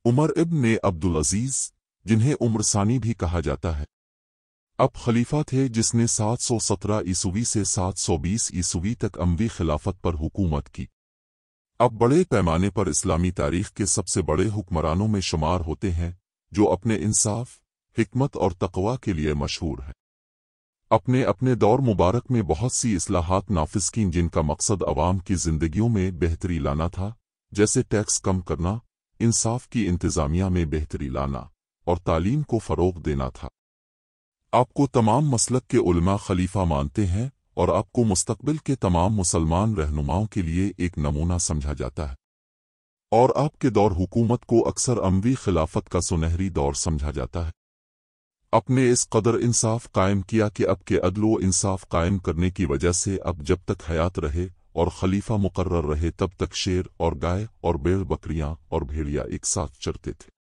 عمر ابن عبد العزیز، جنہیں عمر ثانی بھی کہا جاتا ہے، اب خلیفہ تھے جس نے 717 عیسوی سے 720 عیسوی تک اموی خلافت پر حکومت کی۔ اب بڑے پیمانے پر اسلامی تاریخ کے سب سے بڑے حکمرانوں میں شمار ہوتے ہیں، جو اپنے انصاف، حکمت اور تقوی کے لیے مشہور ہیں۔ اپنے دور مبارک میں بہت سی اصلاحات نافذ کیں جن کا مقصد عوام کی زندگیوں میں بہتری لانا تھا، جیسے ٹیکس کم کرنا، انصاف کی انتظامیہ میں بہتری لانا اور تعلیم کو فروغ دینا تھا۔ آپ کو تمام مسلک کے علماء خلیفہ مانتے ہیں اور آپ کو مستقبل کے تمام مسلمان رہنماؤں کے لیے ایک نمونہ سمجھا جاتا ہے، اور آپ کے دور حکومت کو اکثر اموی خلافت کا سنہری دور سمجھا جاتا ہے۔ اپنے اس قدر انصاف قائم کیا کہ اب کے عدل و انصاف قائم کرنے کی وجہ سے اب جب تک حیات رہے اور خلیفہ مقرر رہے تب تک شیر اور گائے اور بیل بکریاں اور بھیڑیا ایک ساتھ چرتے تھے۔